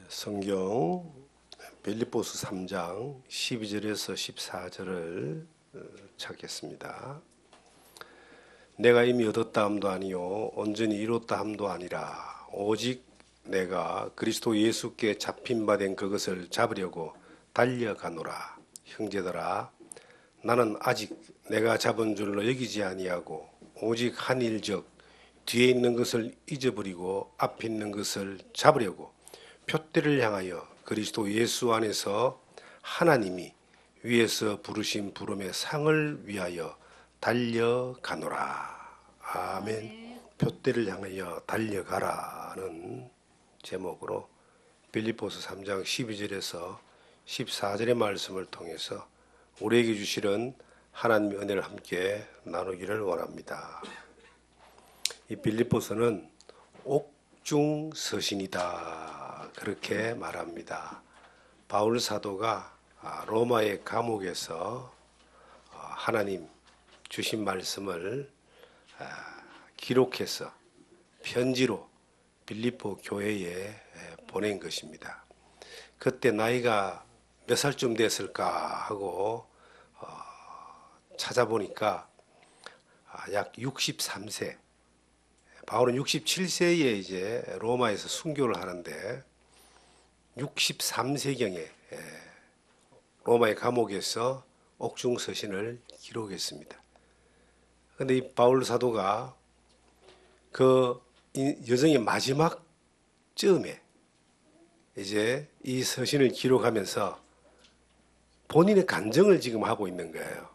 성경 빌립보서 3장 12절에서 14절을 찾겠습니다. 내가 이미 얻었다 함도 아니요 온전히 이뤘다 함도 아니라 오직 내가 그리스도 예수께 잡힌 바 된 그것을 잡으려고 달려가노라. 형제들아, 나는 아직 내가 잡은 줄로 여기지 아니하고 오직 한 일즉 뒤에 있는 것을 잊어버리고 앞에 있는 것을 잡으려고 표대를 향하여 그리스도 예수 안에서 하나님이 위에서 부르신 부름의 상을 위하여 달려가노라. 아멘. 표대를 향하여 달려가라는 제목으로 빌립보서 3장 12절에서 14절의 말씀을 통해서 우리에게 주시는 하나님의 은혜를 함께 나누기를 원합니다. 이 빌립보서는 옥중서신이다, 그렇게 말합니다. 바울 사도가 로마의 감옥에서 하나님 주신 말씀을 기록해서 편지로 빌립보 교회에 보낸 것입니다. 그때 나이가 몇 살쯤 됐을까 하고 찾아보니까 약 63세. 바울은 67세에 이제 로마에서 순교를 하는데 63세경에 로마의 감옥에서 옥중서신을 기록했습니다. 그런데 이 바울 사도가 그 여정의 마지막 쯤에 이제 이 서신을 기록하면서 본인의 간증을 지금 하고 있는 거예요.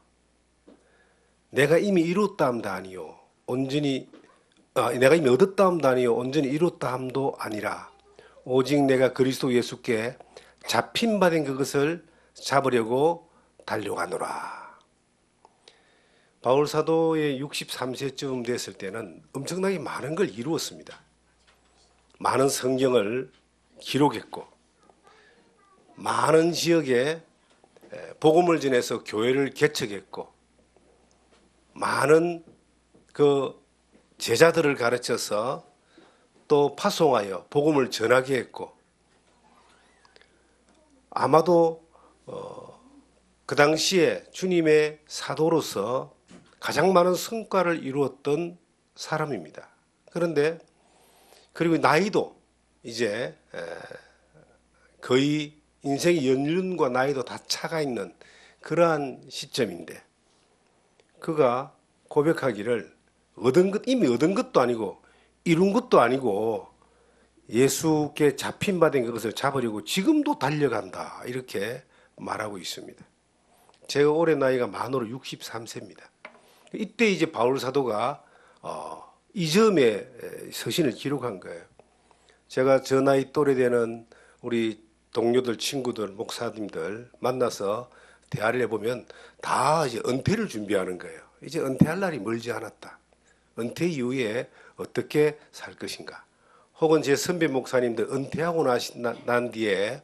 내가 이미 이뤘다 함도 아니요 온전히 내가 이미 얻었다 함도 아니요 온전히 이뤘다 함도 아니라 오직 내가 그리스도 예수께 잡힌 바 된 그것을 잡으려고 달려가노라. 바울 사도의 63세쯤 됐을 때는 엄청나게 많은 걸 이루었습니다. 많은 성경을 기록했고 많은 지역에 복음을 전해서 교회를 개척했고 많은 그 제자들을 가르쳐서 또 파송하여 복음을 전하게 했고 아마도 그 당시에 주님의 사도로서 가장 많은 성과를 이루었던 사람입니다. 그런데 그리고 나이도 이제 거의 인생의 연륜과 나이도 다 차가 있는 그러한 시점인데 그가 고백하기를 이미 얻은 것도 아니고 이룬 것도 아니고 예수께 잡힌 바 된 그것을 잡으려고 지금도 달려간다, 이렇게 말하고 있습니다. 제가 올해 나이가 만으로 63세입니다. 이때 이제 바울 사도가 이 점에 서신을 기록한 거예요. 제가 저 나이 또래 되는 우리 동료들, 친구들, 목사님들 만나서 대화를 해보면 다 이제 은퇴를 준비하는 거예요. 이제 은퇴할 날이 멀지 않았다. 은퇴 이후에 어떻게 살 것인가. 혹은 제 선배 목사님들 은퇴하고 난 뒤에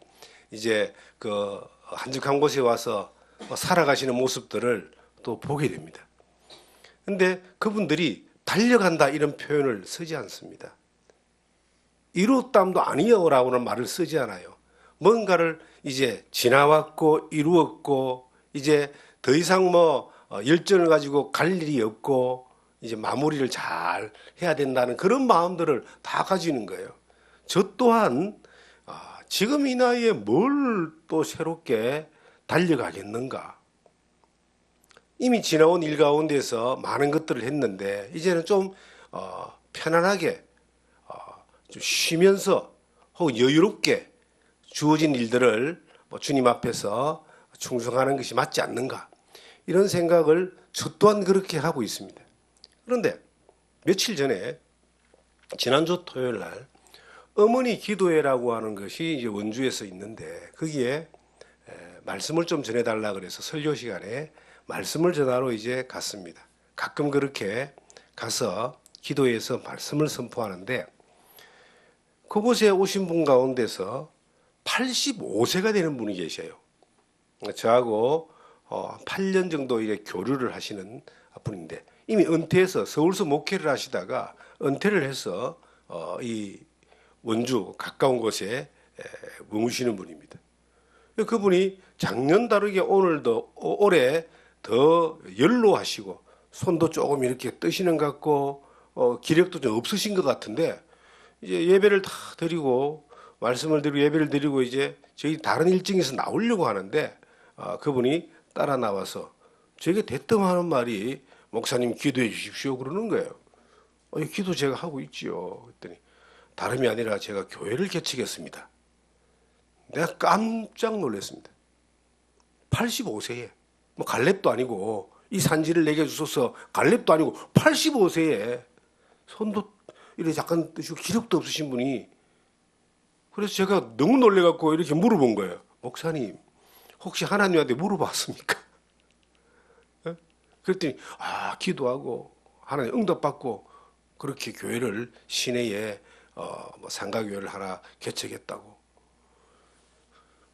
이제 그 한적한 곳에 와서 살아가시는 모습들을 또 보게 됩니다. 근데 그분들이 달려간다 이런 표현을 쓰지 않습니다. 이뤘담도 아니요라고는 말을 쓰지 않아요. 뭔가를 이제 지나왔고 이루었고 이제 더 이상 열정을 가지고 갈 일이 없고 이제 마무리를 잘 해야 된다는 그런 마음들을 다 가지는 거예요. 저 또한 지금 이 나이에 뭘 또 새롭게 달려가겠는가. 이미 지나온 일 가운데서 많은 것들을 했는데 이제는 좀 편안하게 좀 쉬면서 혹은 여유롭게 주어진 일들을 주님 앞에서 충성하는 것이 맞지 않는가, 이런 생각을 저 또한 그렇게 하고 있습니다. 그런데 며칠 전에 지난주 토요일 날 어머니 기도회라고 하는 것이 이제 원주에서 있는데 거기에 말씀을 좀 전해달라 그래서 설교 시간에 말씀을 전하러 이제 갔습니다. 가끔 그렇게 가서 기도회에서 말씀을 선포하는데 그곳에 오신 분 가운데서 85세가 되는 분이 계셔요. 저하고 8년 정도 이제 교류를 하시는 분인데 이미 은퇴해서 서울서 목회를 하시다가 은퇴를 해서 이 원주 가까운 곳에 머무시는 분입니다. 그분이 작년 다르게 올해 더 연로하시고 손도 조금 이렇게 뜨시는 것 같고 기력도 좀 없으신 것 같은데 이제 예배를 다 드리고 말씀을 드리고 예배를 드리고 이제 저희 다른 일정에서 나오려고 하는데 그분이 따라 나와서 저에게 대뜸하는 말이 목사님 기도해 주십시오 그러는 거예요. 기도 제가 하고 있지요. 그랬더니 다름이 아니라 제가 교회를 개척했습니다. 내가 깜짝 놀랐습니다. 85세에 뭐 갈렙도 아니고 이 산지를 내게 주소서 갈렙도 아니고 85세에 손도 이렇게 약간 뜨시고 기력도 없으신 분이 그래서 제가 너무 놀래갖고 이렇게 물어본 거예요. 목사님 혹시 하나님한테 물어봤습니까? 그랬더니 기도하고 하나님 응답받고 그렇게 교회를 시내에 뭐 상가교회를 하나 개척했다고.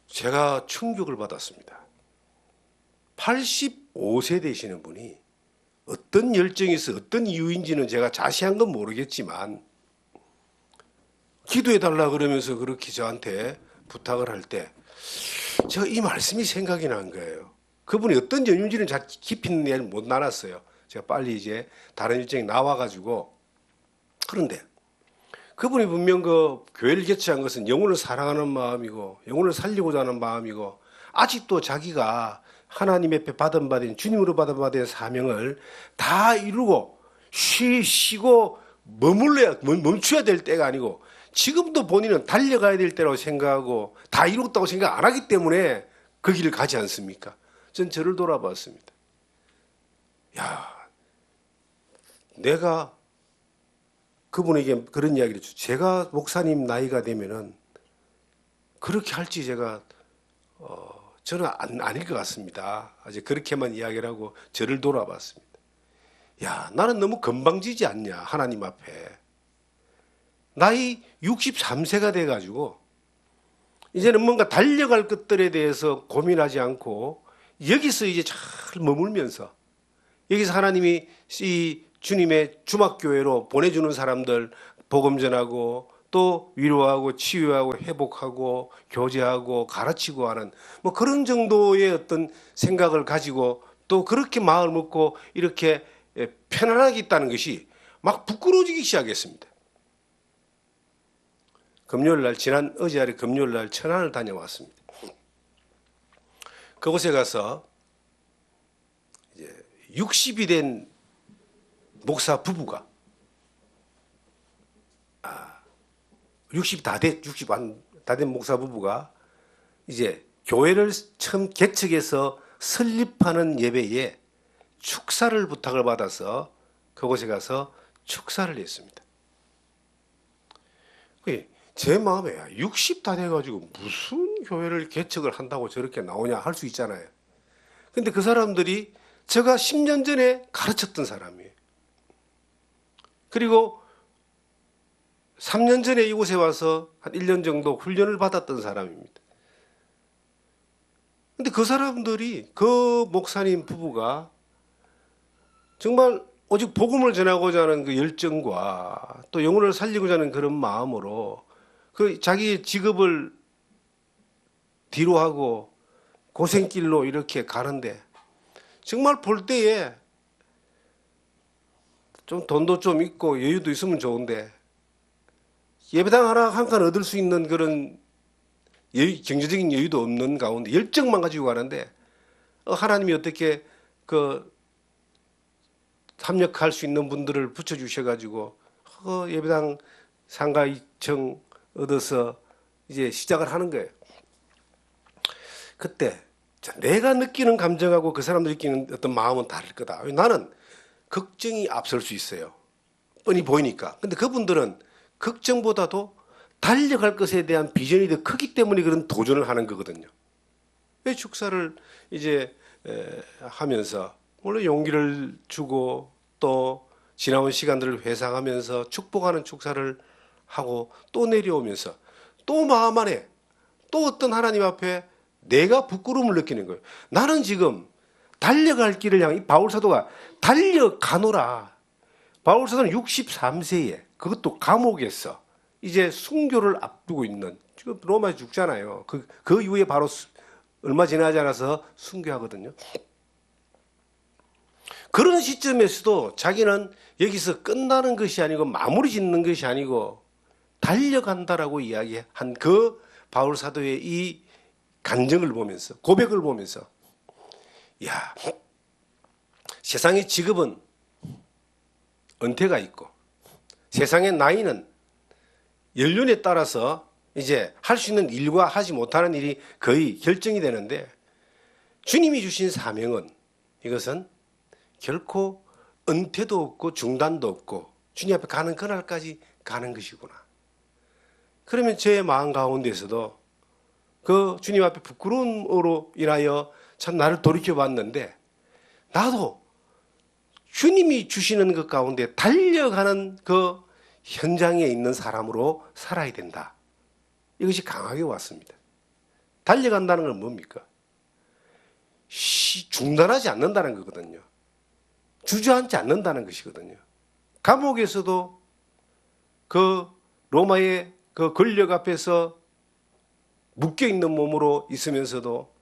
제가 충격을 받았습니다. 85세 되시는 분이 어떤 열정에서 어떤 이유인지는 제가 자세한 건 모르겠지만 기도해달라 그러면서 그렇게 저한테 부탁을 할 때 제가 이 말씀이 생각이 난 거예요. 그분이 어떤 연유인지는 잘 깊이는 못 나눴어요. 제가 빨리 이제 다른 일정에 나와가지고. 그런데 그분이 분명 그 교회를 개최한 것은 영혼을 사랑하는 마음이고 영혼을 살리고자 하는 마음이고 아직도 자기가 하나님 앞에 받은 바된 주님으로 받은 바된 사명을 다 이루고 쉬고 멈춰야 될 때가 아니고 지금도 본인은 달려가야 될 때라고 생각하고 다 이뤘다고 생각 안 하기 때문에 그 길을 가지 않습니까? 전 저를 돌아봤습니다. 내가 그분에게 그런 이야기를 했죠. 제가 목사님 나이가 되면은 그렇게 할지 제가 저는 아닐 것 같습니다. 아직 그렇게만 이야기를 하고 저를 돌아봤습니다. 나는 너무 건방지지 않냐 하나님 앞에. 나이 63세가 돼가지고 이제는 뭔가 달려갈 것들에 대해서 고민하지 않고 여기서 이제 잘 머물면서 여기서 하나님이 이 주님의 주막교회로 보내주는 사람들 복음 전하고 또 위로하고 치유하고 회복하고 교제하고 가르치고 하는 뭐 그런 정도의 어떤 생각을 가지고 또 그렇게 마음을 먹고 이렇게 편안하게 있다는 것이 막 부끄러워지기 시작했습니다. 금요일날 어제 금요일날 천안을 다녀왔습니다. 그곳에 가서 이제 60이 된 목사 부부가 60 다 된 목사 부부가 이제 교회를 처음 개척해서 설립하는 예배에 축사를 부탁을 받아서 그곳에 가서 축사를 했습니다. 제 마음에 60 다 돼가지고 무슨 교회를 개척을 한다고 저렇게 나오냐 할 수 있잖아요. 근데 그 사람들이 제가 10년 전에 가르쳤던 사람이에요. 그리고 3년 전에 이곳에 와서 한 1년 정도 훈련을 받았던 사람입니다. 근데 그 사람들이 그 목사님 부부가 정말 오직 복음을 전하고자 하는 그 열정과 또 영혼을 살리고자 하는 그런 마음으로 그 자기의 직업을 뒤로 하고 고생길로 이렇게 가는데 정말 볼 때에 좀 돈도 좀 있고 여유도 있으면 좋은데 예배당 하나 한 칸 얻을 수 있는 그런 경제적인 여유도 없는 가운데 열정만 가지고 가는데 하나님이 어떻게 그 합력할 수 있는 분들을 붙여주셔가지고 예배당 상가 2층 얻어서 이제 시작을 하는 거예요. 그때 내가 느끼는 감정하고 그 사람들이 느끼는 어떤 마음은 다를 거다. 나는 걱정이 앞설 수 있어요. 뻔히 보이니까. 근데 그분들은 걱정보다도 달려갈 것에 대한 비전이 더 크기 때문에 그런 도전을 하는 거거든요. 왜 축사를 이제 하면서 물론 용기를 주고 또 지나온 시간들을 회상하면서 축복하는 축사를 하고 또 내려오면서 또 마음 안에 또 어떤 하나님 앞에 내가 부끄러움을 느끼는 거예요. 나는 지금 달려갈 길을 향해 바울 사도가 달려가노라. 바울 사도는 63세에 그것도 감옥에서 이제 순교를 앞두고 있는 로마에 죽잖아요. 그 이후에 바로 얼마 지나지 않아서 순교하거든요. 그런 시점에서도 자기는 여기서 끝나는 것이 아니고 마무리 짓는 것이 아니고 달려간다라고 이야기한 그 바울 사도의 이 간증을 보면서, 고백을 보면서, 야, 세상의 직업은 은퇴가 있고 세상의 나이는 연륜에 따라서 이제 할 수 있는 일과 하지 못하는 일이 거의 결정이 되는데, 주님이 주신 사명은, 이것은 결코 은퇴도 없고 중단도 없고 주님 앞에 가는 그날까지 가는 것이구나. 그러면 제 마음 가운데서도 그 주님 앞에 부끄러움으로 인하여 참 나를 돌이켜 봤는데, 나도 주님이 주시는 것 가운데 달려가는 그 현장에 있는 사람으로 살아야 된다. 이것이 강하게 왔습니다. 달려간다는 건 뭡니까? 중단하지 않는다는 거거든요. 주저앉지 않는다는 것이거든요. 감옥에서도 그 로마의 그 권력 앞에서 묶여 있는 몸으로 있으면서도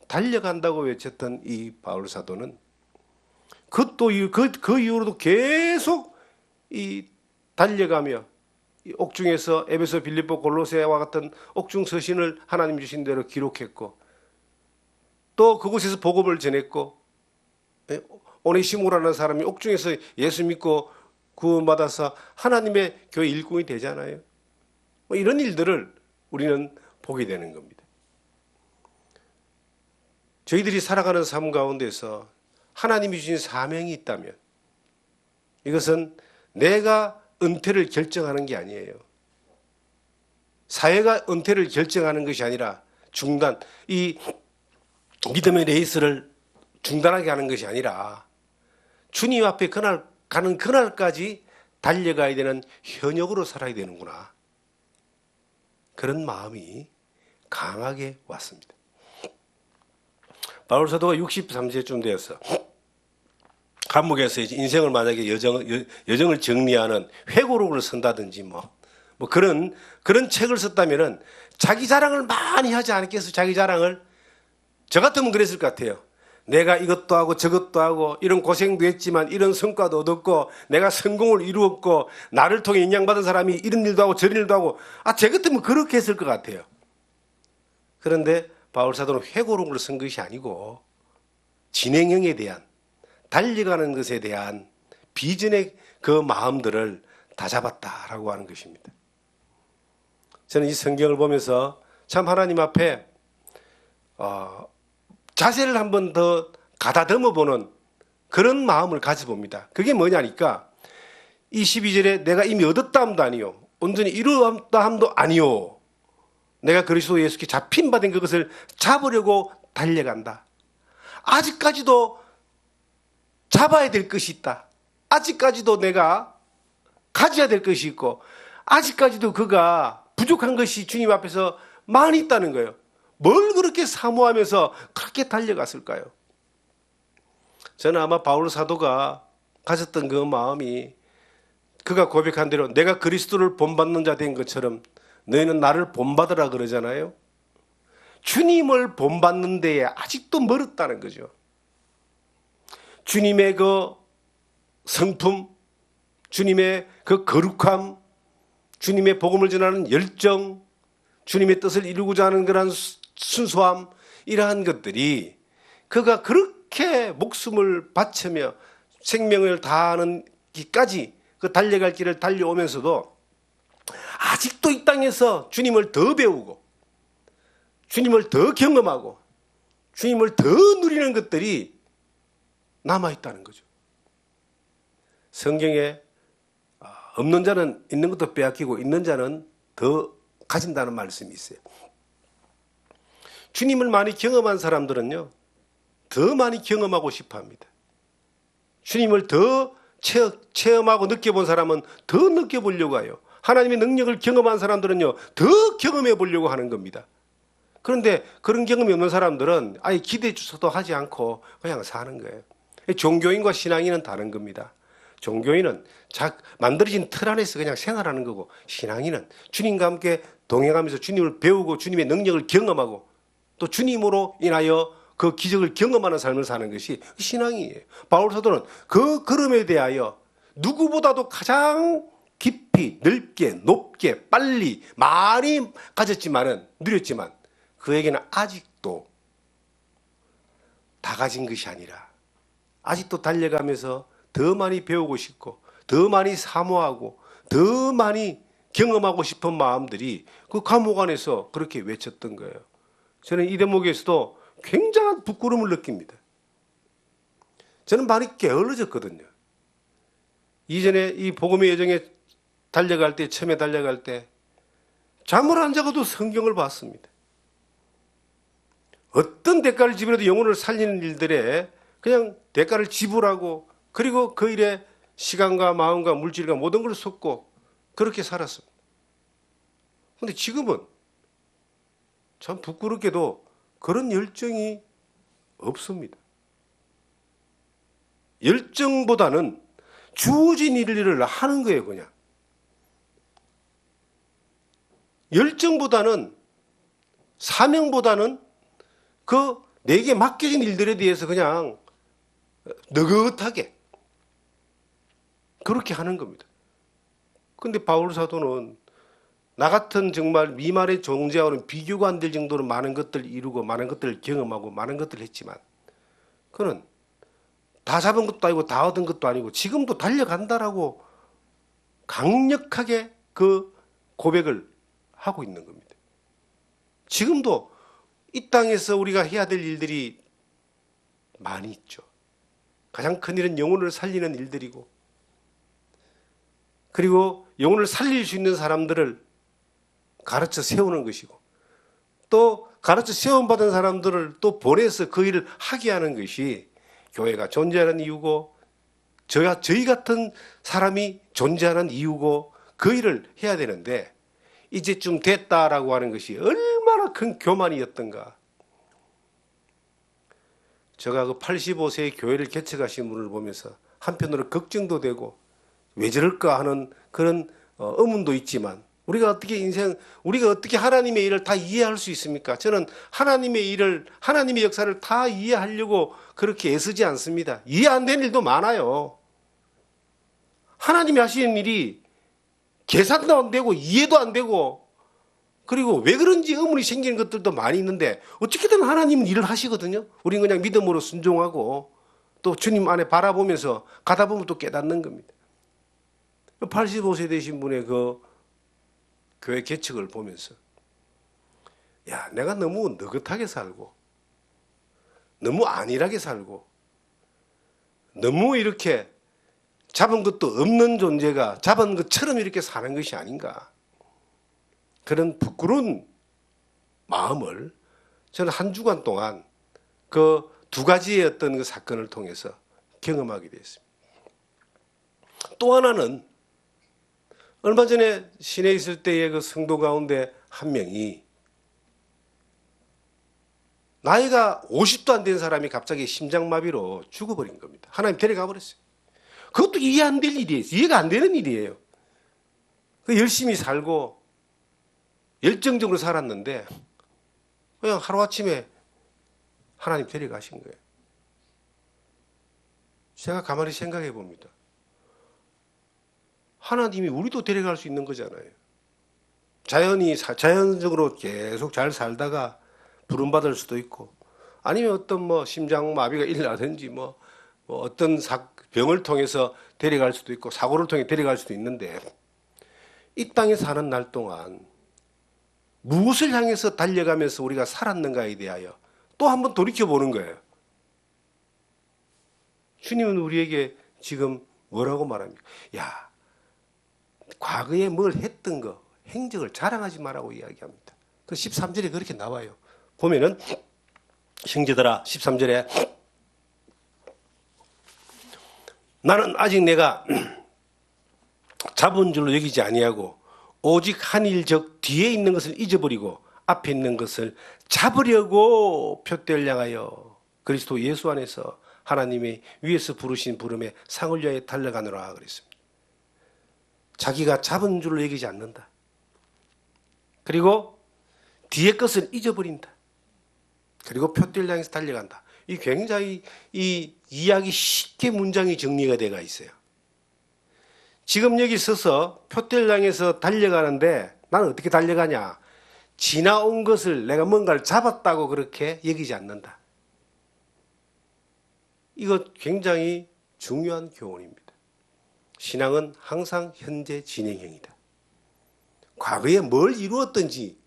달려간다고 외쳤던 이 바울 사도는 그 이후로도 계속 이 달려가며 이 옥중에서 에베소, 빌립보, 골로새와 같은 옥중 서신을 하나님 주신 대로 기록했고, 또 그곳에서 복음을 전했고, 오네시모라는 사람이 옥중에서 예수 믿고 구원받아서 하나님의 교회 일꾼이 되잖아요. 이런 일들을 우리는 보게 되는 겁니다. 저희들이 살아가는 삶 가운데서 하나님이 주신 사명이 있다면, 이것은 내가 은퇴를 결정하는 게 아니에요. 사회가 은퇴를 결정하는 것이 아니라 중단, 이 믿음의 레이스를 중단하게 하는 것이 아니라 주님 앞에 가는 그날까지 달려가야 되는 현역으로 살아야 되는구나. 그런 마음이 강하게 왔습니다. 바울 사도가 63세쯤 되어서 감옥에서 이제 인생을 만약에 여정을 정리하는 회고록을 쓴다든지 뭐 그런 책을 썼다면은 자기 자랑을 많이 하지 않겠어? 자기 자랑을. 저 같으면 그랬을 것 같아요. 내가 이것도 하고 저것도 하고 이런 고생도 했지만 이런 성과도 얻었고 내가 성공을 이루었고 나를 통해 인양받은 사람이 이런 일도 하고 저런 일도 하고, 저 같으면 그렇게 했을 것 같아요. 그런데 바울 사도는 회고록을 쓴 것이 아니고 진행형에 대한, 달려가는 것에 대한 비전의 그 마음들을 다 잡았다라고 하는 것입니다. 저는 이 성경을 보면서 참 하나님 앞에 자세를 한번 더 가다듬어 보는 그런 마음을 가져봅니다. 그게 뭐냐니까, 이 12절에 내가 이미 얻었다 함도 아니요 온전히 이루었다 함도 아니요 내가 그리스도 예수께 잡힌 바 된 그것을 잡으려고 달려간다. 아직까지도 잡아야 될 것이 있다. 아직까지도 내가 가져야 될 것이 있고 아직까지도 그가 부족한 것이 주님 앞에서 많이 있다는 거예요. 뭘 그렇게 사모하면서 그렇게 달려갔을까요? 저는 아마 바울 사도가 가졌던 그 마음이, 그가 고백한 대로 내가 그리스도를 본받는 자 된 것처럼 너희는 나를 본받으라 그러잖아요. 주님을 본받는 데에 아직도 멀었다는 거죠. 주님의 그 성품, 주님의 그 거룩함, 주님의 복음을 전하는 열정, 주님의 뜻을 이루고자 하는 그런 순수함, 이러한 것들이 그가 그렇게 목숨을 바치며 생명을 다하는 길까지 그 달려갈 길을 달려오면서도 아직도 이 땅에서 주님을 더 배우고 주님을 더 경험하고 주님을 더 누리는 것들이 남아있다는 거죠. 성경에 없는 자는 있는 것도 빼앗기고 있는 자는 더 가진다는 말씀이 있어요. 주님을 많이 경험한 사람들은요, 더 많이 경험하고 싶어 합니다. 주님을 더 체험하고 느껴본 사람은 더 느껴보려고 해요. 하나님의 능력을 경험한 사람들은요, 더 경험해 보려고 하는 겁니다. 그런데 그런 경험이 없는 사람들은 아예 기대 주소도 하지 않고 그냥 사는 거예요. 종교인과 신앙인은 다른 겁니다. 종교인은 만들어진 틀 안에서 그냥 생활하는 거고, 신앙인은 주님과 함께 동행하면서 주님을 배우고 주님의 능력을 경험하고 또 주님으로 인하여 그 기적을 경험하는 삶을 사는 것이 신앙이에요. 바울 사도는 그 걸음에 대하여 누구보다도 가장 깊이, 넓게, 높게, 빨리, 많이 가졌지만은, 누렸지만, 그에게는 아직도 다 가진 것이 아니라, 아직도 달려가면서 더 많이 배우고 싶고, 더 많이 사모하고, 더 많이 경험하고 싶은 마음들이 그 감옥 안에서 그렇게 외쳤던 거예요. 저는 이 대목에서도 굉장한 부끄러움을 느낍니다. 저는 많이 게을러졌거든요. 이전에 이 복음의 여정에 달려갈 때, 처음에 달려갈 때 잠을 안 자고도 성경을 봤습니다. 어떤 대가를 지불해도 영혼을 살리는 일들에 그냥 대가를 지불하고 그리고 그 일에 시간과 마음과 물질과 모든 걸 쏟고 그렇게 살았습니다. 그런데 지금은 참 부끄럽게도 그런 열정이 없습니다. 열정보다는 주어진 일을 하는 거예요, 그냥. 열정보다는, 사명보다는 그 내게 맡겨진 일들에 대해서 그냥 느긋하게 그렇게 하는 겁니다. 근데 바울 사도는 나 같은 정말 미말의 존재와는 비교가 안 될 정도로 많은 것들을 이루고 많은 것들을 경험하고 많은 것들을 했지만 그는 다 잡은 것도 아니고 다 얻은 것도 아니고 지금도 달려간다라고 강력하게 그 고백을 하고 있는 겁니다. 지금도 이 땅에서 우리가 해야 될 일들이 많이 있죠. 가장 큰 일은 영혼을 살리는 일들이고 그리고 영혼을 살릴 수 있는 사람들을 가르쳐 세우는 것이고 또 가르쳐 세움받은 사람들을 또 보내서 그 일을 하게 하는 것이 교회가 존재하는 이유고 저희 같은 사람이 존재하는 이유고 그 일을 해야 되는데 이제쯤 됐다라고 하는 것이 얼마나 큰 교만이었던가. 제가 그 85세의 교회를 개척하신 분을 보면서 한편으로 걱정도 되고 왜 저럴까 하는 그런 의문도 있지만 우리가 어떻게 하나님의 일을 다 이해할 수 있습니까? 저는 하나님의 역사를 다 이해하려고 그렇게 애쓰지 않습니다. 이해 안 되는 일도 많아요. 하나님이 하시는 일이 계산도 안 되고 이해도 안 되고 그리고 왜 그런지 의문이 생기는 것들도 많이 있는데 어떻게든 하나님은 일을 하시거든요. 우리는 그냥 믿음으로 순종하고 또 주님 안에 바라보면서 가다 보면 또 깨닫는 겁니다. 85세 되신 분의 그 교회 개척을 보면서 야, 내가 너무 느긋하게 살고 너무 안일하게 살고 너무 이렇게 잡은 것도 없는 존재가 잡은 것처럼 이렇게 사는 것이 아닌가. 그런 부끄러운 마음을 저는 한 주간 동안 그 두 가지의 어떤 그 사건을 통해서 경험하게 됐습니다. 또 하나는 얼마 전에 시내에 있을 때의 그 성도 가운데 한 명이 나이가 50도 안 된 사람이 갑자기 심장마비로 죽어버린 겁니다. 하나님 데려가 버렸어요. 그것도 이해 안 될 일이에요. 이해가 안 되는 일이에요. 열심히 살고 열정적으로 살았는데 그냥 하루아침에 하나님 데려가신 거예요. 제가 가만히 생각해 봅니다. 하나님이 우리도 데려갈 수 있는 거잖아요. 자연적으로 계속 잘 살다가 부름받을 수도 있고 아니면 어떤 심장마비가 일어나든지 어떤 병을 통해서 데려갈 수도 있고 사고를 통해 데려갈 수도 있는데 이 땅에 사는 날 동안 무엇을 향해서 달려가면서 우리가 살았는가에 대하여 또 한번 돌이켜보는 거예요. 주님은 우리에게 지금 뭐라고 말합니까? 야, 과거에 뭘 했던 거, 행적을 자랑하지 말라고 이야기합니다. 그 13절에 그렇게 나와요. 보면은 형제들아 13절에 나는 아직 내가 잡은 줄로 여기지 아니하고 오직 한 일적 뒤에 있는 것을 잊어버리고 앞에 있는 것을 잡으려고 표대를 향하여 그리스도 예수 안에서 하나님이 위에서 부르신 부름에 상을 위하여 달려가노라 그랬습니다. 자기가 잡은 줄로 여기지 않는다. 그리고 뒤에 것은 잊어버린다. 그리고 표대를 향해서 달려간다. 이 굉장히 이 이야기 쉽게 문장이 정리가 돼가 있어요. 지금 여기 서서 표대를 향해서 달려가는데 나는 어떻게 달려가냐? 지나온 것을 내가 뭔가를 잡았다고 그렇게 여기지 않는다. 이거 굉장히 중요한 교훈입니다. 신앙은 항상 현재 진행형이다. 과거에 뭘 이루었든지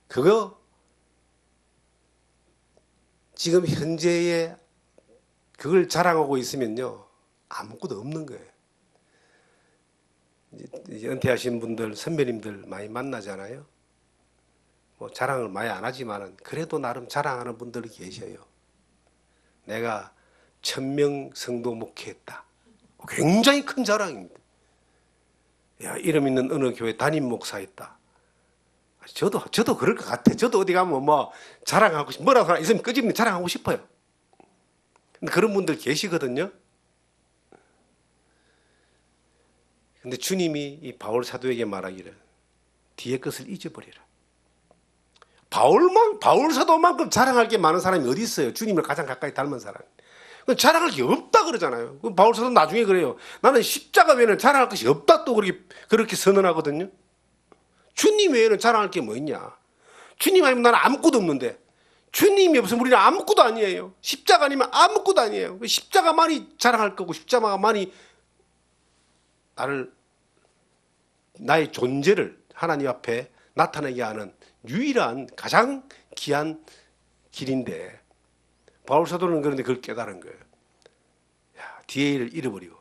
그거 지금 현재에 그걸 자랑하고 있으면요 아무것도 없는 거예요. 이제 은퇴하신 분들 선배님들 많이 만나잖아요. 뭐 자랑을 많이 안 하지만은 그래도 나름 자랑하는 분들이 계셔요. 내가 1000명 성도 목회했다. 굉장히 큰 자랑입니다. 야, 이름 있는 어느 교회 담임 목사했다. 저도 그럴 것 같아. 저도 어디 가면 뭐 자랑하고 싶, 뭐라고 하나 있으면 끄집는 자랑하고 싶어요. 근데 그런 분들 계시거든요. 근데 주님이 이 바울 사도에게 말하기를 뒤의 것을 잊어버리라. 바울 사도만큼 자랑할 게 많은 사람이 어디 있어요? 주님을 가장 가까이 닮은 사람. 자랑할 게 없다 그러잖아요. 바울 사도 나중에 그래요. 나는 십자가 외에는 자랑할 것이 없다 또 그렇게 선언하거든요. 주님 외에는 자랑할 게 뭐 있냐? 주님 아니면 나는 아무것도 없는데 주님이 없으면 우리는 아무것도 아니에요. 십자가 아니면 아무것도 아니에요. 십자가만이 자랑할 거고 십자가만이 나의 존재를 하나님 앞에 나타내게 하는 유일한 가장 귀한 길인데 바울 사도는 그런데 그걸 깨달은 거예요. 야, DA를 잃어버리고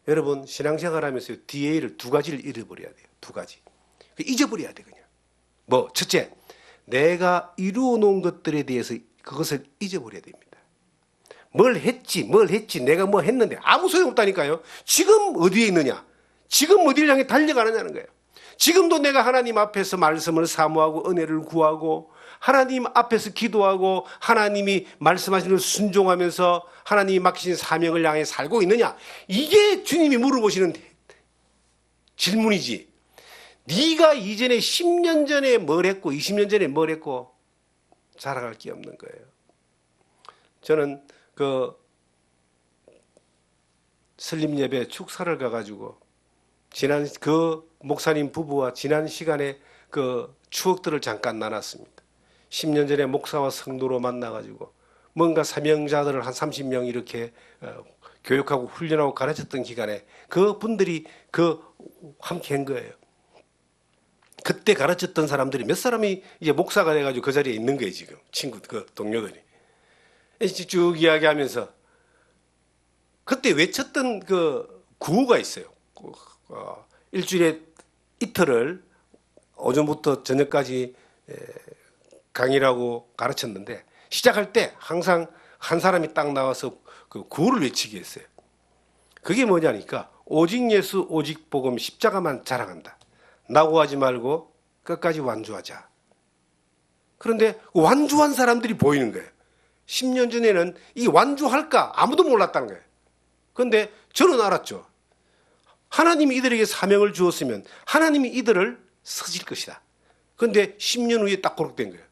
여러분 신앙생활하면서 DA를 두 가지를 잃어버려야 돼요. 두 가지. 잊어버려야 돼 그냥. 뭐 첫째, 내가 이루어 놓은 것들에 대해서 그것을 잊어버려야 됩니다. 뭘 했지 내가 뭐 했는데 아무 소용없다니까요. 지금 어디에 있느냐? 지금 어디를 향해 달려가느냐는 거예요. 지금도 내가 하나님 앞에서 말씀을 사모하고 은혜를 구하고 하나님 앞에서 기도하고 하나님이 말씀하시는 걸 순종하면서 하나님이 맡기신 사명을 향해 살고 있느냐? 이게 주님이 물어보시는 질문이지. 네가 이전에 10년 전에 뭘 했고 20년 전에 뭘 했고 자랑할 게 없는 거예요. 저는 그 설립 예배 축사를 가가지고 지난 그 목사님 부부와 지난 시간에 그 추억들을 잠깐 나눴습니다. 10년 전에 목사와 성도로 만나가지고 뭔가 사명자들을 한 30명 이렇게 교육하고 훈련하고 가르쳤던 기간에 그 분들이 함께 한 거예요. 그때 가르쳤던 사람들이 몇 사람이 이제 목사가 돼가지고 그 자리에 있는 거예요, 지금. 친구, 그 동료들이. 쭉 이야기하면서 그때 외쳤던 그 구호가 있어요. 일주일에 이틀을 오전부터 저녁까지 강의를 하고 가르쳤는데 시작할 때 항상 한 사람이 딱 나와서 그 구호를 외치게 했어요. 그게 뭐냐니까 오직 예수, 오직 복음, 십자가만 자랑한다. 낙오하지 말고 끝까지 완주하자. 그런데 완주한 사람들이 보이는 거예요. 10년 전에는 이 완주할까 아무도 몰랐다는 거예요. 그런데 저는 알았죠. 하나님이 이들에게 사명을 주었으면 하나님이 이들을 쓰실 것이다. 그런데 10년 후에 딱 그렇게 된 거예요.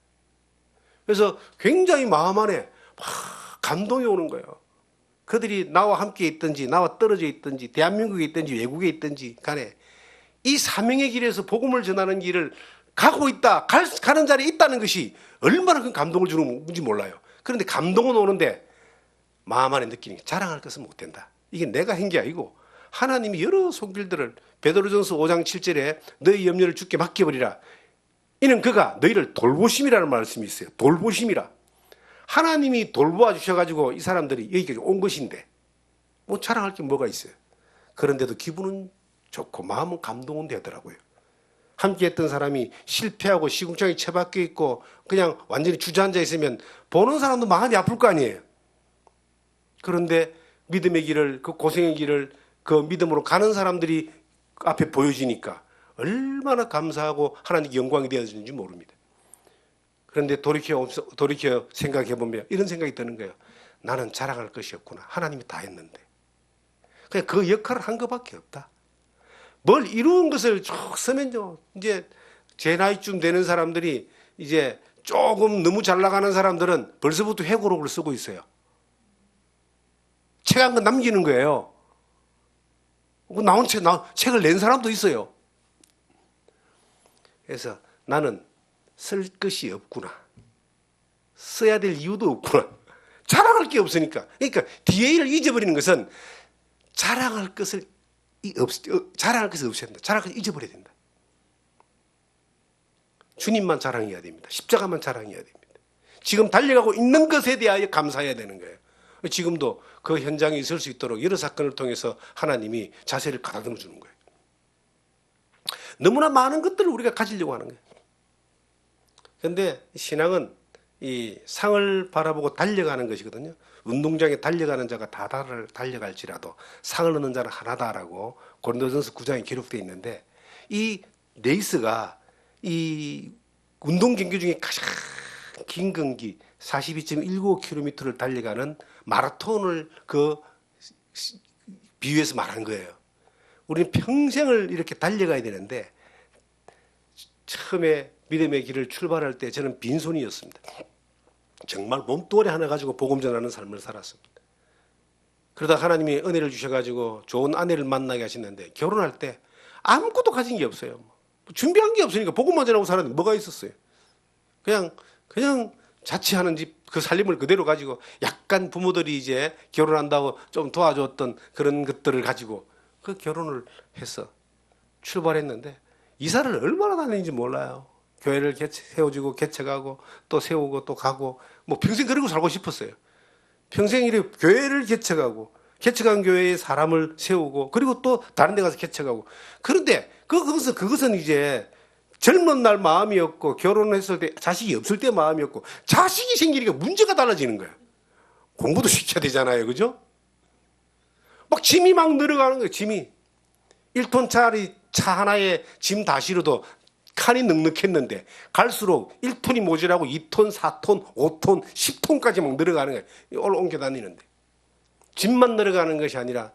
그래서 굉장히 마음 안에 막 감동이 오는 거예요. 그들이 나와 함께 있든지 나와 떨어져 있든지 대한민국에 있든지 외국에 있든지 간에 이 사명의 길에서 복음을 전하는 길을 가고 있다, 가는 자리에 있다는 것이 얼마나 큰 감동을 주는지 몰라요. 그런데 감동은 오는데 마음 안에 느끼는 게 자랑할 것은 못 된다. 이게 내가 한 게 아니고 하나님이 여러 손길들을 베드로전서 5장 7절에 너희 염려를 주께 맡겨버리라. 이는 그가 너희를 돌보심이라는 말씀이 있어요. 돌보심이라. 하나님이 돌보아 주셔가지고 이 사람들이 여기까지 온 것인데 뭐 자랑할 게 뭐가 있어요. 그런데도 기분은 좋고 마음은 감동은 되더라고요. 함께 했던 사람이 실패하고 시궁창에 처박혀 있고 그냥 완전히 주저앉아 있으면 보는 사람도 마음이 아플 거 아니에요. 그런데 믿음의 길을, 그 고생의 길을 그 믿음으로 가는 사람들이 앞에 보여지니까 얼마나 감사하고 하나님께 영광이 되어지는지 모릅니다. 그런데 돌이켜 생각해보면 이런 생각이 드는 거예요. 나는 자랑할 것이 없구나. 하나님이 다 했는데. 그냥 그 역할을 한 것밖에 없다. 뭘 이루은 것을 쭉 쓰면요. 이제 제 나이쯤 되는 사람들이 이제 조금 너무 잘 나가는 사람들은 벌써부터 회고록을 쓰고 있어요. 책 한 권 남기는 거예요. 책을 낸 사람도 있어요. 그래서 나는 쓸 것이 없구나. 써야 될 이유도 없구나. 자랑할 게 없으니까. 그러니까 DA를 잊어버리는 것은 자랑할 것을 자랑할 것이 없어야 된다. 자랑할 것을 잊어버려야 된다. 주님만 자랑해야 됩니다. 십자가만 자랑해야 됩니다. 지금 달려가고 있는 것에 대하여 감사해야 되는 거예요. 지금도 그 현장에 있을 수 있도록 여러 사건을 통해서 하나님이 자세를 가다듬어 주는 거예요. 너무나 많은 것들을 우리가 가지려고 하는 거예요. 그런데 신앙은 이 상을 바라보고 달려가는 것이거든요. 운동장에 달려가는 자가 다 달려갈지라도 상을 얻는 자는 하나다라고 고린도전서 9장에 기록되어 있는데, 이 레이스가 이 운동 경기 중에 가장 긴 경기 42.195km를 달려가는 마라톤을 그 비유해서 말한 거예요. 우리는 평생을 이렇게 달려가야 되는데, 처음에 믿음의 길을 출발할 때 저는 빈손이었습니다. 정말 몸뚱아리 하나 가지고 복음 전하는 삶을 살았습니다. 그러다 하나님이 은혜를 주셔가지고 좋은 아내를 만나게 하시는데, 결혼할 때 아무것도 가진 게 없어요. 준비한 게 없으니까 복음만 전하고 살았는데 뭐가 있었어요. 그냥 자취하는 집 그 살림을 그대로 가지고, 약간 부모들이 이제 결혼한다고 좀 도와줬던 그런 것들을 가지고 그 결혼을 해서 출발했는데, 이사를 얼마나 다녔는지 몰라요. 교회를 세워주고 개척하고 또 세우고 또 가고, 뭐 평생 그러고 살고 싶었어요. 평생 이렇게 교회를 개척한 교회에 사람을 세우고, 그리고 또 다른 데 가서 개척하고. 그런데 그것은 이제 젊은 날 마음이었고, 결혼했을 때 자식이 없을 때 마음이었고, 자식이 생기니까 문제가 달라지는 거예요. 공부도 시켜야 되잖아요. 그죠? 막 짐이 막 늘어가는 거예요. 짐이 1톤짜리 차 하나에 짐 다 실어도 칸이 넉넉했는데, 갈수록 1톤이 모자라고 2톤, 4톤, 5톤, 10톤까지 막 늘어가는 거예요. 옮겨 다니는데. 짐만 늘어가는 것이 아니라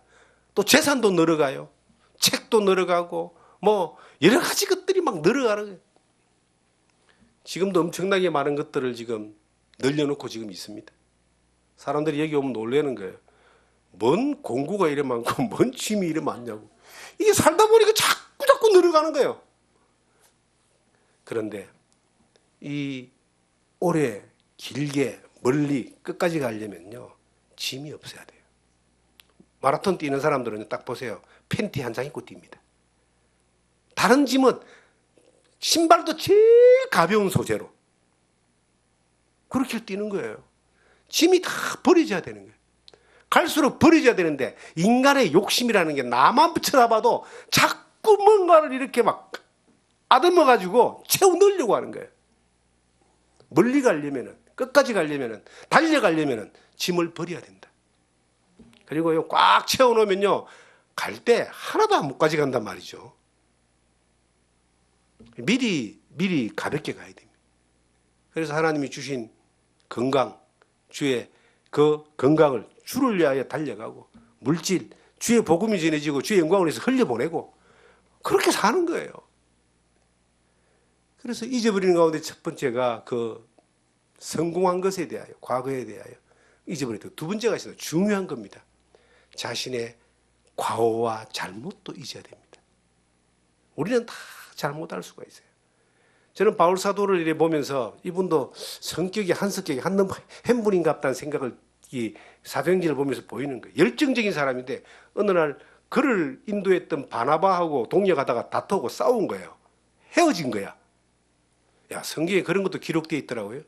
또 재산도 늘어가요. 책도 늘어가고 뭐 여러 가지 것들이 막 늘어가는 거예요. 지금도 엄청나게 많은 것들을 지금 늘려놓고 지금 있습니다. 사람들이 여기 오면 놀라는 거예요. 뭔 공구가 이래 많고 뭔 짐이 이래 많냐고. 이게 살다 보니까 자꾸 늘어가는 거예요. 그런데 이 오래 길게 멀리 끝까지 가려면요, 짐이 없어야 돼요. 마라톤 뛰는 사람들은 딱 보세요. 팬티 한 장 입고 뜁니다. 다른 짐은 신발도 제일 가벼운 소재로 그렇게 뛰는 거예요. 짐이 다 버려져야 되는 거예요. 갈수록 버려져야 되는데, 인간의 욕심이라는 게 나만 쳐다봐도 자꾸 뭔가를 이렇게 막 아듬어가지고 채워 넣으려고 하는 거예요. 멀리 가려면은, 끝까지 가려면은, 달려가려면은 짐을 버려야 된다. 그리고요, 꽉 채워 놓으면요, 갈 때 하나도 안 못 가져간단 말이죠. 미리 가볍게 가야 됩니다. 그래서 하나님이 주신 건강, 주의 그 건강을 주를 위하여 달려가고, 물질, 주의 복음이 전해지고 주의 영광을 위해서 흘려보내고, 그렇게 사는 거예요. 그래서 잊어버리는 가운데 첫 번째가 그 성공한 것에 대하여, 과거에 대하여 잊어버리고, 두 번째가 있어요. 중요한 겁니다. 자신의 과오와 잘못도 잊어야 됩니다. 우리는 다 잘못할 수가 있어요. 저는 바울 사도를 이래 보면서 이분도 성격이 한번 햄분인갑다는 생각을 이 사도행전을 보면서 보이는 거예요. 열정적인 사람인데 어느 날 그를 인도했던 바나바하고 동역하다가 다투고 싸운 거예요. 헤어진 거야. 야, 성경에 그런 것도 기록되어 있더라고요.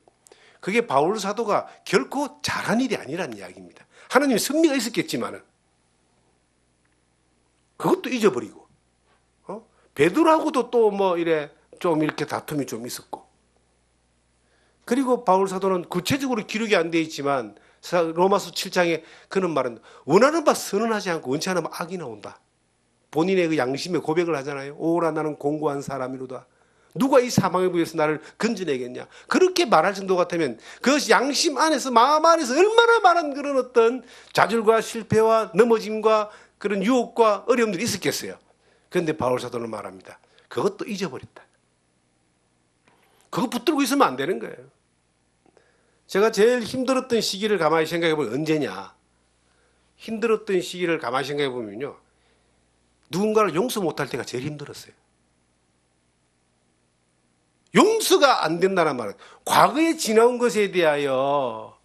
그게 바울 사도가 결코 잘한 일이 아니라는 이야기입니다. 하나님의 섭리가 있었겠지만은 그것도 잊어버리고, 베드로하고도 또 뭐 이래 좀 이렇게 다툼이 좀 있었고, 그리고 바울 사도는 구체적으로 기록이 안 되어 있지만 로마서 7장에 그는 말은 원하는 바 선언하지 않고 원치 않으면 악이 나온다. 본인의 그 양심의 고백을 하잖아요. 오라 나는 공고한 사람이로다. 누가 이 사망의 부에서 나를 건져내겠냐. 그렇게 말할 정도 같으면 그것이 양심 안에서, 마음 안에서 얼마나 많은 그런 어떤 좌절과 실패와 넘어짐과 그런 유혹과 어려움들이 있었겠어요. 그런데 바울 사도는 말합니다. 그것도 잊어버렸다. 그거 붙들고 있으면 안 되는 거예요. 제가 제일 힘들었던 시기를 가만히 생각해 보면 언제냐? 힘들었던 시기를 가만히 생각해 보면요. 누군가를 용서 못할 때가 제일 힘들었어요. 용서가 안 된다는 말은 과거에 지나온 것에 대하여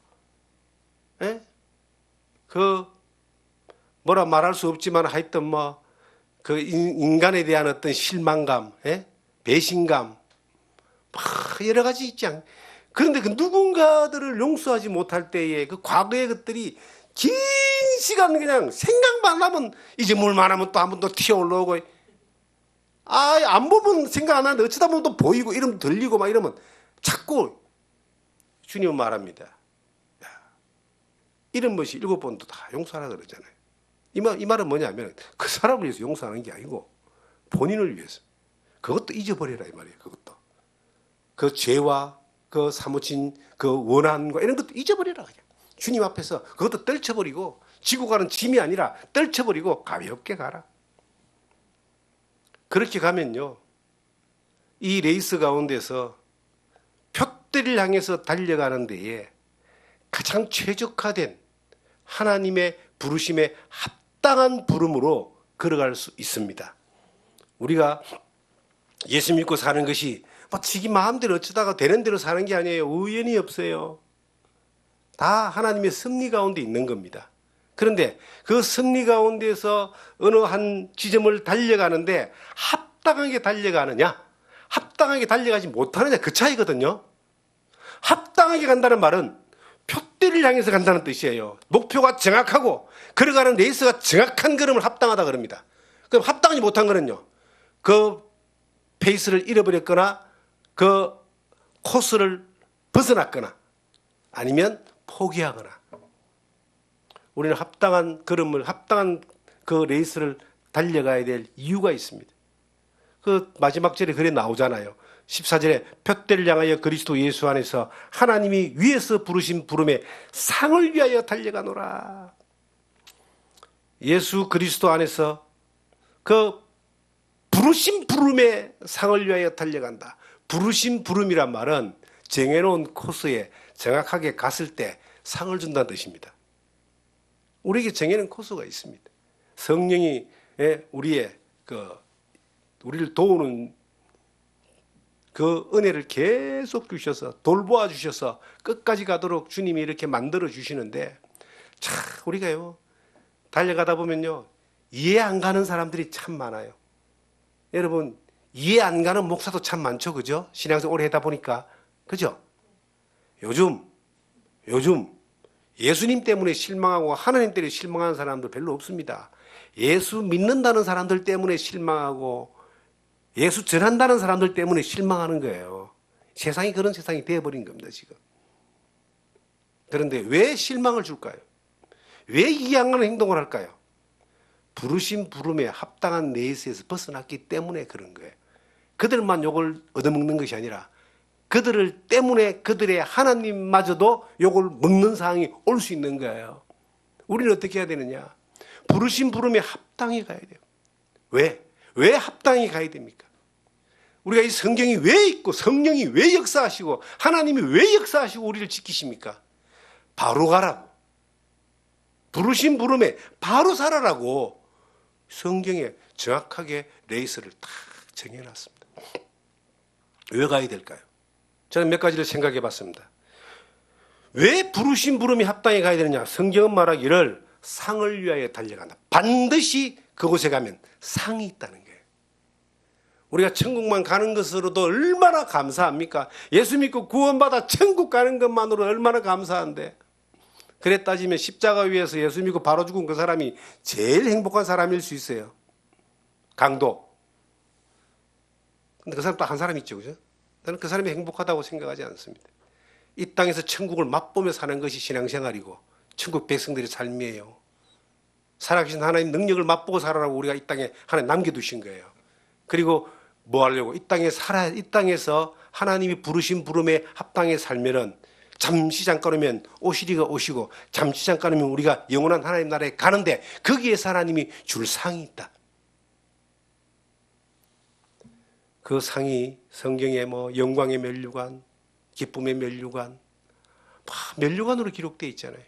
그 뭐라 말할 수 없지만 하여튼 뭐 그 인간에 대한 어떤 실망감, 배신감, 여러 가지 있지 않. 그런데 그 누군가들을 용서하지 못할 때에 그 과거의 것들이 긴 시간 그냥 생각만 하면 이제 물만 하면 또 한 번 더 튀어 올라오고, 안 보면 생각 안 하는데 어쩌다 보면 또 보이고 이러면 들리고 막 이러면 자꾸 주님은 말합니다. 야, 이런 것이 7번도 다 용서하라 그러잖아요. 이 말은 뭐냐면 그 사람을 위해서 용서하는 게 아니고 본인을 위해서. 그것도 잊어버리라 이 말이에요. 그것도. 그 죄와 그 사무친 그 원한과 이런 것도 잊어버리라 그냥. 주님 앞에서 그것도 떨쳐버리고 지고 가는 짐이 아니라 떨쳐버리고 가볍게 가라. 그렇게 가면요. 이 레이스 가운데서 표대를 향해서 달려가는 데에 가장 최적화된 하나님의 부르심에 합당한 부름으로 걸어갈 수 있습니다. 우리가 예수 믿고 사는 것이 뭐 지기 마음대로 어쩌다가 되는 대로 사는 게 아니에요. 우연이 없어요. 다 하나님의 섭리 가운데 있는 겁니다. 그런데 그 섭리 가운데서 어느 한 지점을 달려가는데 합당하게 달려가느냐, 합당하게 달려가지 못하느냐, 그 차이거든요. 합당하게 간다는 말은 표대를 향해서 간다는 뜻이에요. 목표가 정확하고 걸어가는 레이스가 정확한 걸음을 합당하다 그럽니다. 그럼 합당하지 못한 거는요, 그 페이스를 잃어버렸거나 그 코스를 벗어났거나 아니면 포기하거나. 우리는 합당한 걸음을, 합당한 그 레이스를 달려가야 될 이유가 있습니다. 그 마지막 절에 그래 나오잖아요. 14절에 표대를 향하여 그리스도 예수 안에서 하나님이 위에서 부르신 부름에 상을 위하여 달려가노라. 예수 그리스도 안에서 그 부르신 부름에 상을 위하여 달려간다. 부르신 부름이란 말은 정해놓은 코스에 정확하게 갔을 때 상을 준다는 뜻입니다. 우리에게 정해놓은 코스가 있습니다. 성령이 우리의 우리를 도우는 그 은혜를 계속 주셔서 돌보아 주셔서 끝까지 가도록 주님이 이렇게 만들어 주시는데, 참 우리가요 달려가다 보면요 이해 안 가는 사람들이 참 많아요. 여러분 이해 안 가는 목사도 참 많죠, 그죠? 신앙생활 오래 하다 보니까, 그죠? 요즘 예수님 때문에 실망하고 하나님 때문에 실망하는 사람들 별로 없습니다. 예수 믿는다는 사람들 때문에 실망하고 예수 전한다는 사람들 때문에 실망하는 거예요. 세상이 그런 세상이 되어버린 겁니다, 지금. 그런데 왜 실망을 줄까요? 왜 이해 안 가는 행동을 할까요? 부르신 부름에 합당한 레이스에서 벗어났기 때문에 그런 거예요. 그들만 욕을 얻어먹는 것이 아니라 그들을 때문에 그들의 하나님마저도 욕을 먹는 상황이 올 수 있는 거예요. 우리는 어떻게 해야 되느냐? 부르신 부름에 합당히 가야 돼요. 왜 합당히 가야 됩니까? 우리가 이 성경이 왜 있고 성령이 왜 역사하시고 하나님이 왜 역사하시고 우리를 지키십니까? 바로 가라고. 부르신 부름에 바로 살아라고 성경에 정확하게 레이스를 딱 정해놨습니다. 왜 가야 될까요? 저는 몇 가지를 생각해 봤습니다. 왜 부르신 부름이 합당히 가야 되느냐? 성경은 말하기를 상을 위하여 달려간다. 반드시 그곳에 가면 상이 있다는 거예요. 우리가 천국만 가는 것으로도 얼마나 감사합니까? 예수 믿고 구원받아 천국 가는 것만으로 얼마나 감사한데. 그래 따지면 십자가 위에서 예수 믿고 바로 죽은 그 사람이 제일 행복한 사람일 수 있어요. 강도. 근데 그 사람 또 한 사람 있죠, 그죠? 저는 그 사람이 행복하다고 생각하지 않습니다. 이 땅에서 천국을 맛보며 사는 것이 신앙생활이고 천국 백성들의 삶이에요. 살아계신 하나님 능력을 맛보고 살아라고 우리가 이 땅에 하나님 남겨두신 거예요. 그리고 뭐 하려고? 이 땅에서 하나님이 부르신 부름에 합당해 살면은 잠시 잠깐이면 오시리가 오시고 잠시 잠깐이면 우리가 영원한 하나님 나라에 가는데 거기에서 하나님이 줄 상이 있다. 그 상이 성경에 뭐 영광의 면류관, 기쁨의 면류관, 면류관으로 기록되어 있잖아요.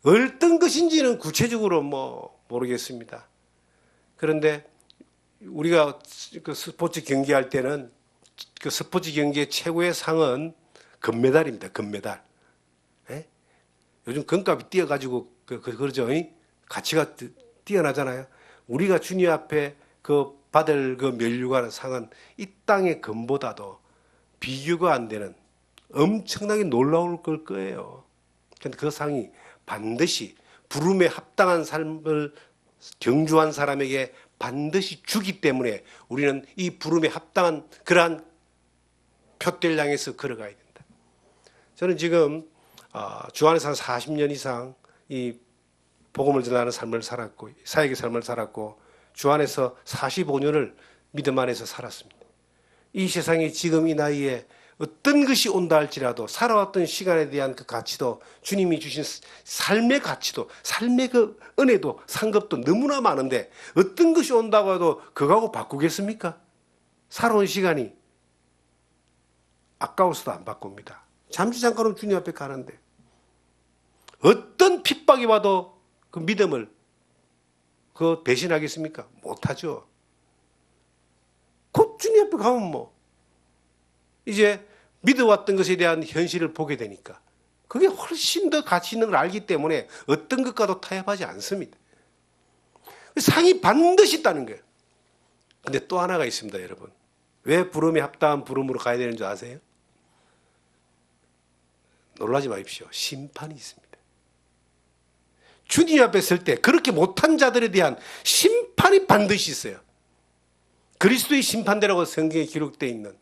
어떤 것인지는 구체적으로 뭐 모르겠습니다. 그런데 우리가 그 스포츠 경기할 때는 그 스포츠 경기의 최고의 상은 금메달입니다. 금메달. 예? 요즘 금값이 뛰어가지고 그러죠. 가치가 뛰어나잖아요. 우리가 주님 앞에 그 받을 그 면류관 상은 이 땅의 금보다도 비교가 안 되는 엄청나게 놀라울 걸 거예요. 그런데 그 상이 반드시 부름에 합당한 삶을 경주한 사람에게 반드시 주기 때문에 우리는 이 부름에 합당한 그러한 표대를 향해서 걸어가야 된다. 저는 지금 주 안에서 한 40년 이상 이 복음을 전하는 삶을 살았고 사역의 삶을 살았고 주 안에서 45년을 믿음 안에서 살았습니다. 이 세상에 지금 이 나이에 어떤 것이 온다 할지라도 살아왔던 시간에 대한 그 가치도 주님이 주신 삶의 가치도 삶의 그 은혜도 상급도 너무나 많은데 어떤 것이 온다고 해도 그거하고 바꾸겠습니까? 살아온 시간이 아까워서도 안 바꿉니다. 잠시 잠깐은 주님 앞에 가는데 어떤 핍박이 와도 그 믿음을 그 배신하겠습니까? 못하죠. 곧 주님 앞에 가면 뭐 이제 믿어왔던 것에 대한 현실을 보게 되니까 그게 훨씬 더 가치 있는 걸 알기 때문에 어떤 것과도 타협하지 않습니다. 상이 반드시 있다는 거예요. 근데 또 하나가 있습니다, 여러분. 왜 부름에 합당한 부름으로 가야 되는 줄 아세요? 놀라지 마십시오. 심판이 있습니다. 주님 앞에 설 때 그렇게 못한 자들에 대한 심판이 반드시 있어요. 그리스도의 심판대라고 성경에 기록되어 있는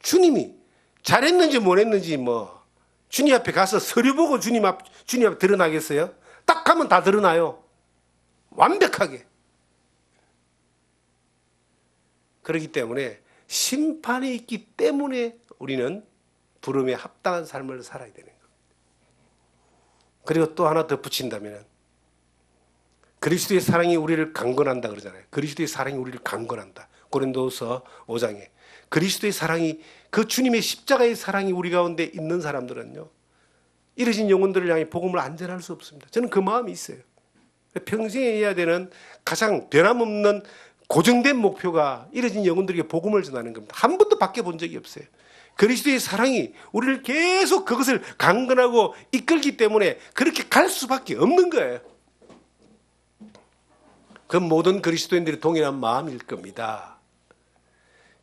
주님이 잘했는지 못했는지 뭐 주님 앞에 가서 서류 보고 주님 앞 드러나겠어요? 딱 하면 다 드러나요. 완벽하게. 그렇기 때문에 심판이 있기 때문에 우리는 부름에 합당한 삶을 살아야 되는 거예요. 그리고 또 하나 덧붙인다면 그리스도의 사랑이 우리를 강건한다 그러잖아요. 그리스도의 사랑이 우리를 강건한다. 고린도서 5장에 그리스도의 사랑이 그 주님의 십자가의 사랑이 우리 가운데 있는 사람들은요. 이러진 영혼들을 향해 복음을 안전할 수 없습니다. 저는 그 마음이 있어요. 평생에 해야 되는 가장 변함없는 고정된 목표가 이러진 영혼들에게 복음을 전하는 겁니다. 한 번도 바뀌어본 적이 없어요. 그리스도의 사랑이 우리를 계속 그것을 강건하고 이끌기 때문에 그렇게 갈 수밖에 없는 거예요. 그 모든 그리스도인들이 동일한 마음일 겁니다.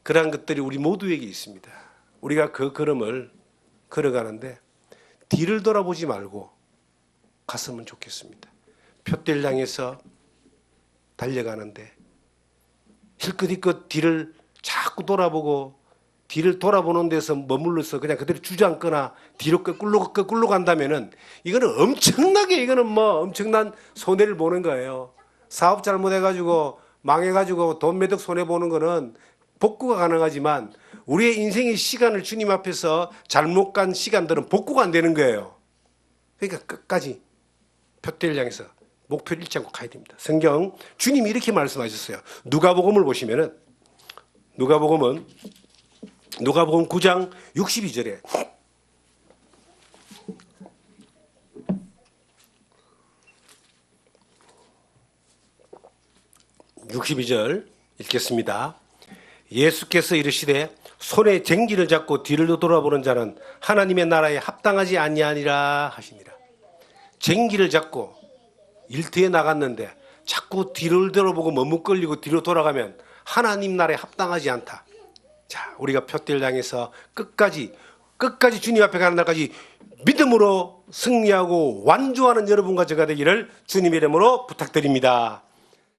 그러한 것들이 우리 모두에게 있습니다. 우리가 그 걸음을 걸어가는데 뒤를 돌아보지 말고 갔으면 좋겠습니다. 표대를 향해서 달려가는데 힐끗힐끗 뒤를 자꾸 돌아보고 뒤를 돌아보는 데서 머물러서 그냥 그대로 주저앉거나 뒤로 끌고 간다면은 이거는 엄청난 손해를 보는 거예요. 사업 잘못해가지고 망해가지고 돈 매덕 손해보는 거는 복구가 가능하지만 우리의 인생의 시간을 주님 앞에서 잘못 간 시간들은 복구가 안 되는 거예요. 그러니까 끝까지 표대를 향해서 목표를 잃지 않고 가야 됩니다. 성경 주님이 이렇게 말씀하셨어요. 누가복음을 보시면은 누가복음 9장 62절에 62절 읽겠습니다. 예수께서 이르시되 손에 쟁기를 잡고 뒤를 돌아보는 자는 하나님의 나라에 합당하지 아니하니라 하시니라. 쟁기를 잡고 일터에 나갔는데 자꾸 뒤를 돌아보고 머뭇거리고 뒤로 돌아가면 하나님 나라에 합당하지 않다. 자, 우리가 표대를 향해서 끝까지 주님 앞에 가는 날까지 믿음으로 승리하고 완주하는 여러분과 제가 되기를 주님의 이름으로 부탁드립니다.